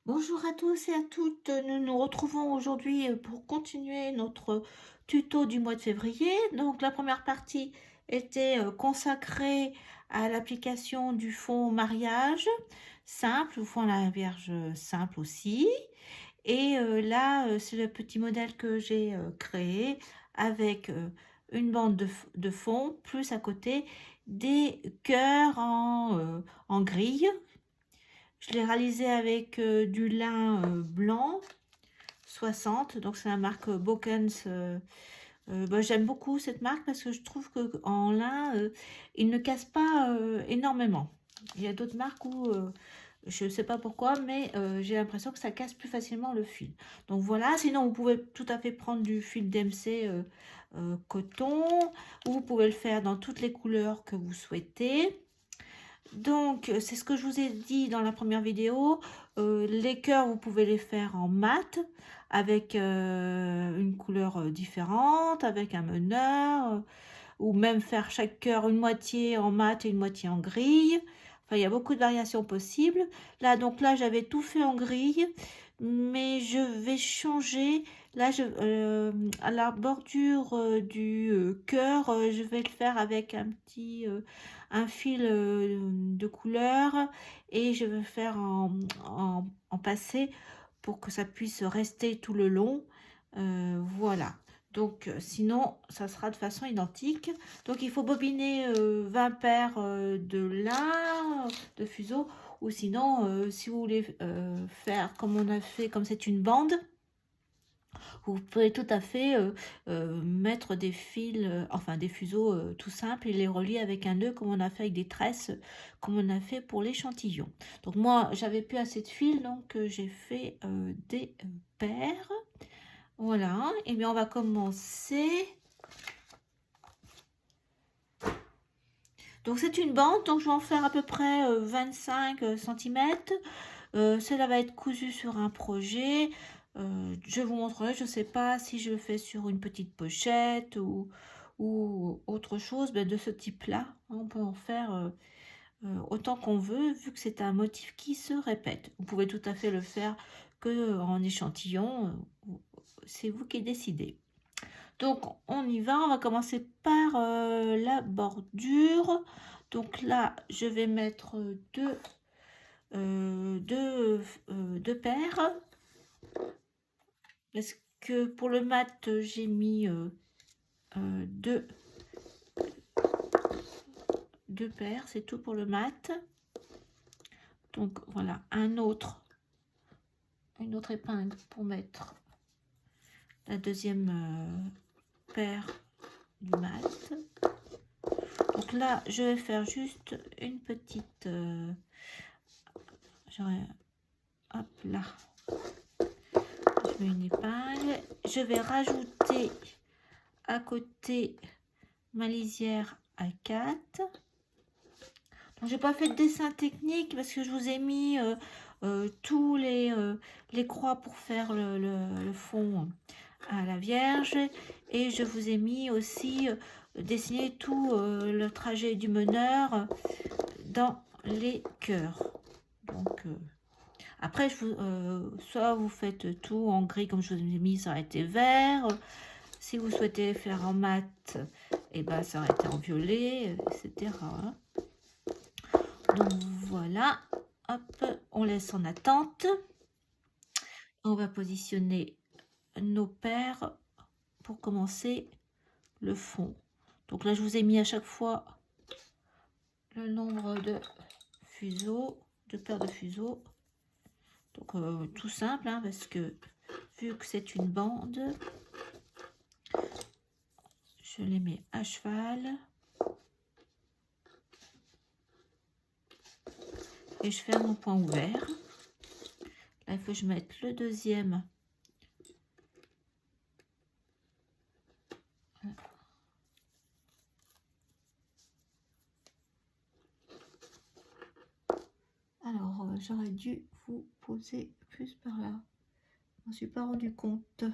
Bonjour à tous et à toutes, nous nous retrouvons aujourd'hui pour continuer notre tuto du mois de février. Donc la première partie était consacrée à l'application du fond mariage simple, ou fond à la Vierge simple aussi. Et là, c'est le petit modèle que j'ai créé avec une bande de fond, plus à côté des cœurs en grille. Je l'ai réalisé avec du lin blanc 60, donc c'est la marque Bokens. Bah, j'aime beaucoup cette marque parce que je trouve que en lin, il ne casse pas énormément. Il y a d'autres marques où je ne sais pas pourquoi, mais j'ai l'impression que ça casse plus facilement le fil. Donc voilà, sinon vous pouvez tout à fait prendre du fil DMC coton, ou vous pouvez le faire dans toutes les couleurs que vous souhaitez. Donc, c'est ce que je vous ai dit dans la première vidéo. Les cœurs, vous pouvez les faire en mat, avec une couleur différente, avec un meneur, ou même faire chaque cœur une moitié en mat et une moitié en grille. Enfin, il y a beaucoup de variations possibles. Là, donc là, j'avais tout fait en grille, mais je vais changer. Là, à la bordure du cœur, je vais le faire avec un fil de couleur, et je vais faire en passé pour que ça puisse rester tout le long. Voilà. Donc, sinon, ça sera de façon identique. Donc, il faut bobiner 20 paires de lin, de fuseau. Ou sinon, si vous voulez faire comme on a fait, comme c'est une bande, vous pouvez tout à fait mettre des fils, enfin des fuseaux tout simples, et les relier avec un nœud comme on a fait avec des tresses, comme on a fait pour l'échantillon. Donc moi, j'avais plus assez de fils, donc j'ai fait des paires. Voilà, et bien on va commencer. Donc c'est une bande, donc je vais en faire à peu près 25 cm. Cela va être cousu sur un projet. Je vous montrerai, je ne sais pas si je le fais sur une petite pochette ou autre chose de ce type-là. On peut en faire autant qu'on veut, vu que c'est un motif qui se répète. Vous pouvez tout à fait le faire que en échantillon, c'est vous qui décidez. Donc on y va, on va commencer par la bordure. Donc là, je vais mettre deux paires, parce que pour le mat, j'ai mis deux paires, c'est tout pour le mat. Donc voilà, une autre épingle pour mettre la deuxième paire du mat. Donc là, je vais faire juste une petite... hop là, je mets une épingle. Je vais rajouter à côté ma lisière à 4. Donc j'ai pas fait de dessin technique parce que je vous ai mis tous les croix pour faire le fond à la Vierge, et je vous ai mis aussi dessiner tout le trajet du meneur dans les cœurs. Donc après, soit vous faites tout en gris comme je vous ai mis, ça aurait été vert. Si vous souhaitez faire en mat, et ben ça aurait été en violet, etc. Donc voilà, hop, on laisse en attente. On va positionner nos paires pour commencer le fond. Donc là, je vous ai mis à chaque fois le nombre de fuseaux, de paires de fuseaux. Donc tout simple, hein, parce que vu que c'est une bande, je les mets à cheval. Et je ferme mon point ouvert. Là, il faut que je mette le deuxième. Alors, j'aurais dû vous poser plus par là. Je ne me suis pas rendu compte.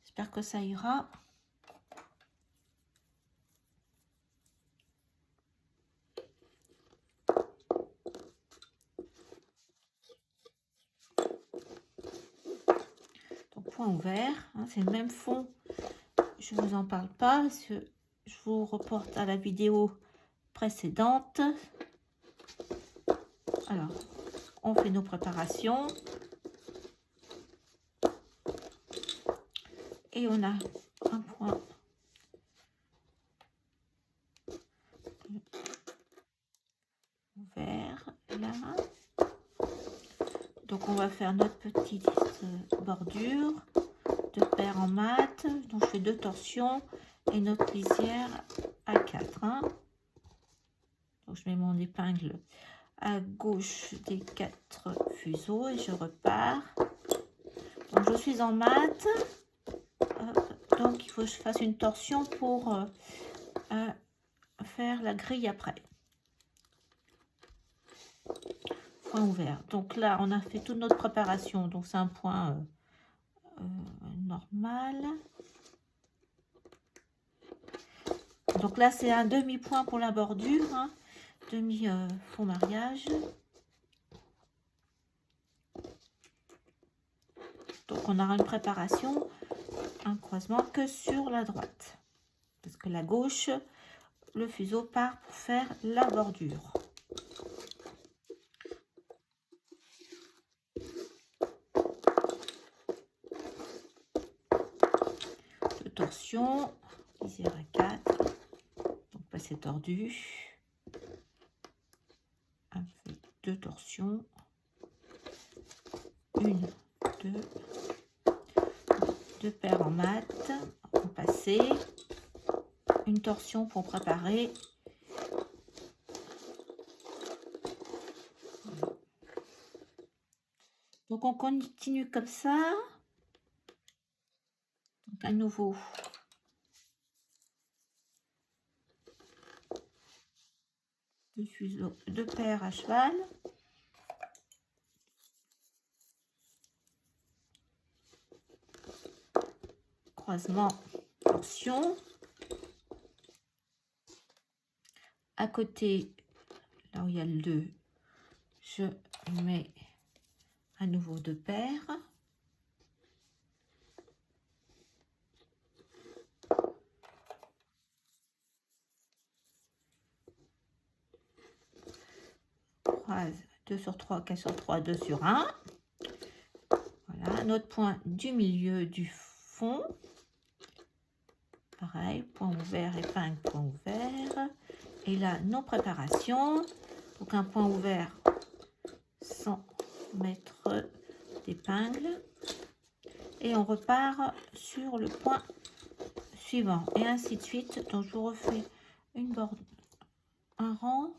J'espère que ça ira. point ouvert, hein, c'est le même fond, je ne vous en parle pas parce que je vous reporte à la vidéo précédente. Alors, on fait nos préparations et on a un point ouvert là. Donc on va faire notre petite bordure de paire en mat. Donc je fais 2 torsions et notre lisière à 4. Hein. Donc je mets mon épingle à gauche des 4 fuseaux et je repars. Donc je suis en mat. Donc il faut que je fasse une torsion pour faire la grille après. Point ouvert. Donc là on a fait toute notre préparation. Donc c'est un point normal. Donc là c'est un demi-point pour la bordure, hein, demi fond mariage. Donc on aura une préparation, un croisement que sur la droite, parce que la gauche, le fuseau part pour faire la bordure. De torsion, lisière à 4, donc passer tordu, avec 2 torsions, 1, 2, 2 paires en mat, en passé, une torsion pour préparer. Donc on continue comme ça. Donc à nouveau, deux fuseaux, 2 paires à cheval. Croisement, torsion. À côté, là où il y a le 2, je mets à nouveau 2 paires. Croise 2 sur 3, 4 sur 3, 2 sur 1. Voilà, notre point du milieu du fond. Pareil, point ouvert, épingle, point ouvert. Et là, nos préparations. Donc un point ouvert sans mettre d'épingle. Et on repart sur le point suivant. Et ainsi de suite. Donc je vous refais une bordure, un rang.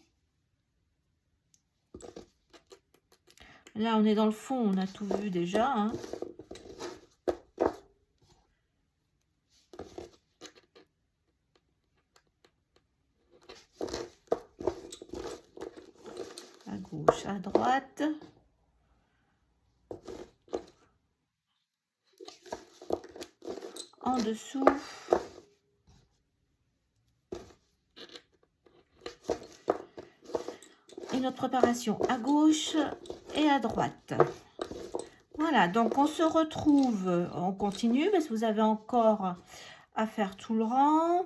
Là, on est dans le fond, on a tout vu déjà. Hein. À gauche, à droite. En dessous. Et notre préparation à gauche et à droite. Voilà, donc on se retrouve, on continue parce que vous avez encore à faire tout le rang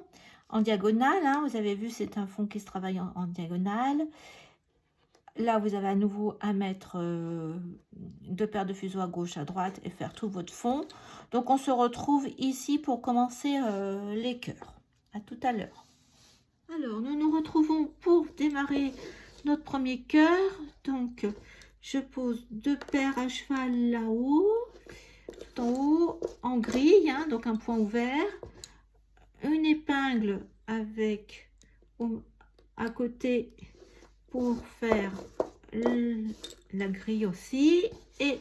en diagonale. Hein, vous avez vu, c'est un fond qui se travaille en diagonale. Là, vous avez à nouveau à mettre 2 paires de fuseaux à gauche, à droite et faire tout votre fond. Donc, on se retrouve ici pour commencer les cœurs. À tout à l'heure. Alors, nous nous retrouvons pour démarrer notre premier cœur. Donc, je pose 2 paires à cheval là-haut, tout en haut, en grille, hein, donc un point ouvert. Une épingle avec à côté pour faire la grille aussi, et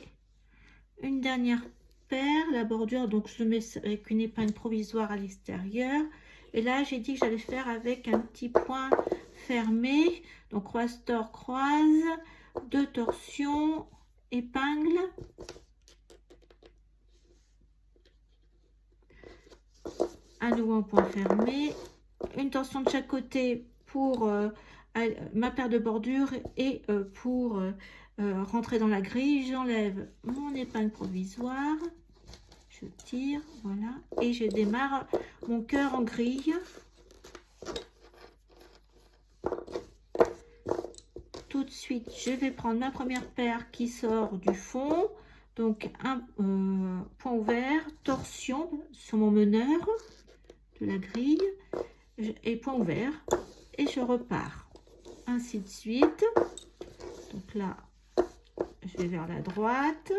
une dernière paire, la bordure, donc je mets avec une épingle provisoire à l'extérieur. Et là j'ai dit que j'allais faire avec un petit point fermé, donc croise tord croise, 2 torsions, épingle, à nouveau un point fermé, une torsion de chaque côté pour ma paire de bordure et pour rentrer dans la grille. J'enlève mon épingle provisoire, je tire, voilà, et je démarre mon cœur en grille. Tout de suite, je vais prendre ma première paire qui sort du fond, donc un point ouvert, torsion sur mon meneur de la grille, et point ouvert, et je repars, ainsi de suite. Donc là, je vais vers la droite,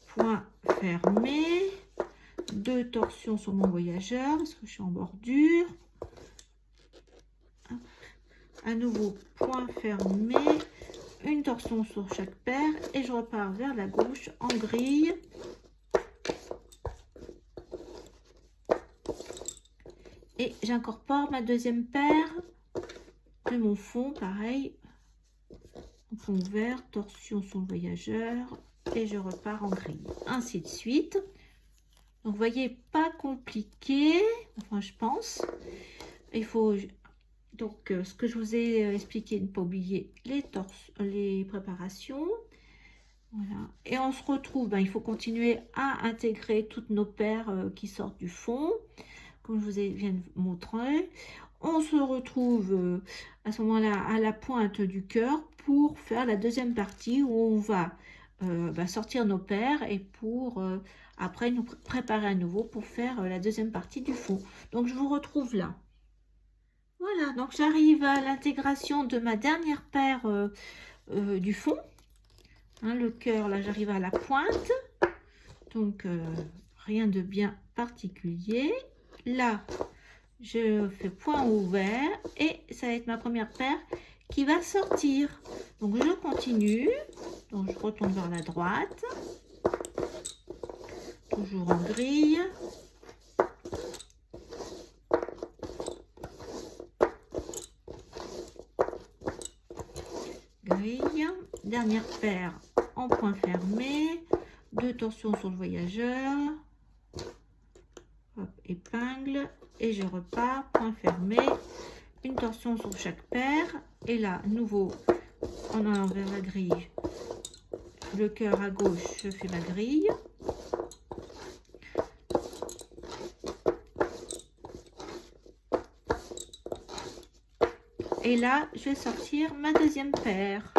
point fermé, 2 torsions sur mon voyageur parce que je suis en bordure, à nouveau point fermé, une torsion sur chaque paire et je repars vers la gauche en grille. Et j'incorpore ma deuxième paire de mon fond, pareil, fond ouvert, torsion sur le voyageur et je repars en grille, ainsi de suite. Donc vous voyez, pas compliqué, enfin je pense. Il faut donc ce que je vous ai expliqué, ne pas oublier les préparations. Voilà. Et on se retrouve, il faut continuer à intégrer toutes nos paires qui sortent du fond, comme je vous viens de montrer. On se retrouve à ce moment-là à la pointe du cœur pour faire la deuxième partie où on va sortir nos paires et pour après nous préparer à nouveau pour faire la deuxième partie du fond. Donc je vous retrouve là. Voilà, donc j'arrive à l'intégration de ma dernière paire du fond. Hein, le cœur, là j'arrive à la pointe. Donc rien de bien particulier. Là, je fais point ouvert et ça va être ma première paire qui va sortir. Donc je continue. Donc je retourne vers la droite. Toujours en grille. Grille, dernière paire en point fermé, 2 torsions sur le voyageur, hop, épingle et je repars, point fermé, une torsion sur chaque paire et là nouveau en allant vers la grille, le cœur à gauche, je fais ma grille. Et là, je vais sortir ma deuxième paire.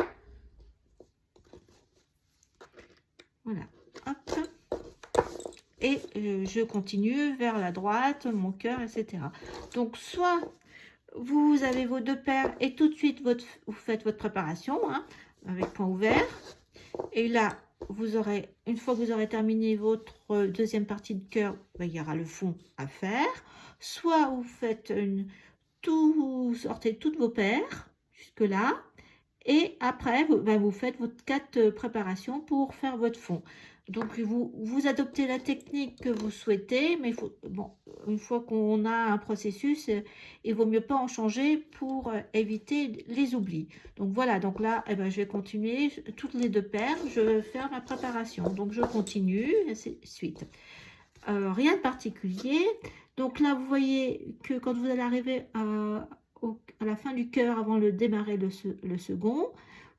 Voilà. Hop. Et je continue vers la droite, mon cœur, etc. Donc, soit vous avez vos 2 paires et tout de suite, vous faites votre préparation hein, avec point ouvert. Et là, vous aurez, une fois que vous aurez terminé votre deuxième partie de cœur, il y aura le fond à faire. Soit vous faites vous sortez toutes vos paires jusque là et après vous faites votre 4 préparations pour faire votre fond. Donc vous adoptez la technique que vous souhaitez, mais une fois qu'on a un processus, il vaut mieux pas en changer pour éviter les oublis. Donc voilà, donc là je vais continuer toutes les 2 paires, je vais faire ma préparation. Donc je continue ainsi de suite. Rien de particulier. Donc là, vous voyez que quand vous allez arriver à la fin du cœur, avant de démarrer le second,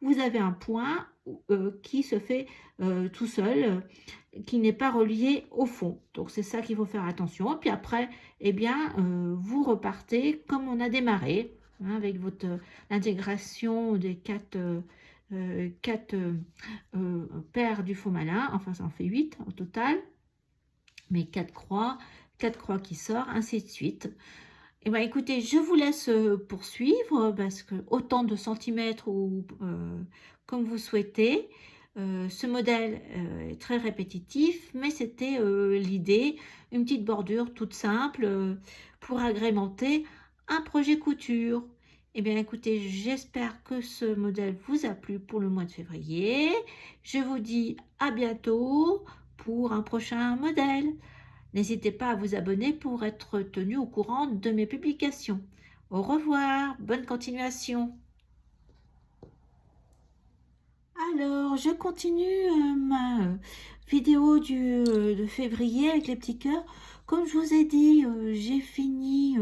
vous avez un point qui se fait tout seul, qui n'est pas relié au fond. Donc c'est ça qu'il faut faire attention. Et puis après, vous repartez comme on a démarré, hein, avec l'intégration des 4 paires du fond malin. Enfin, ça en fait 8 au total. Mais 4 croix qui sort, ainsi de suite. Et écoutez, je vous laisse poursuivre parce que autant de centimètres ou comme vous souhaitez. Ce modèle est très répétitif, mais c'était l'idée, une petite bordure toute simple pour agrémenter un projet couture. Eh bien, écoutez, j'espère que ce modèle vous a plu pour le mois de février. Je vous dis à bientôt pour un prochain modèle. N'hésitez pas à vous abonner pour être tenu au courant de mes publications. Au revoir, bonne continuation. Alors, je continue ma vidéo de février avec les petits cœurs. Comme je vous ai dit, j'ai fini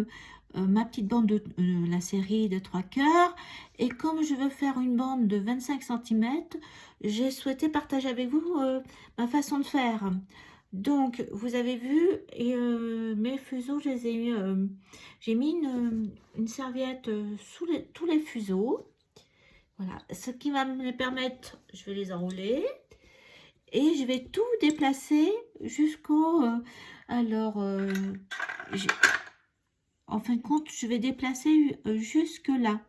ma petite bande de la série de 3 cœurs. Et comme je veux faire une bande de 25 centimètres, j'ai souhaité partager avec vous ma façon de faire. Donc, vous avez vu, et mes fuseaux, je les ai j'ai mis une serviette sous tous les fuseaux. Voilà, ce qui va me permettre, je vais les enrouler et je vais tout déplacer jusqu'au... alors, en fin de compte, je vais déplacer jusque là.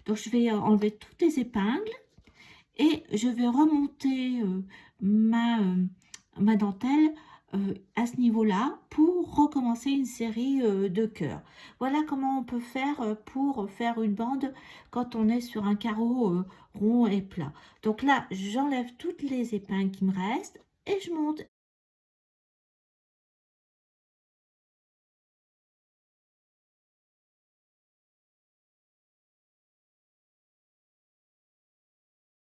Donc, je vais enlever toutes les épingles et je vais remonter ma dentelle à ce niveau-là pour recommencer une série de cœurs. Voilà comment on peut faire pour faire une bande quand on est sur un carreau rond et plat. Donc là, j'enlève toutes les épingles qui me restent et je monte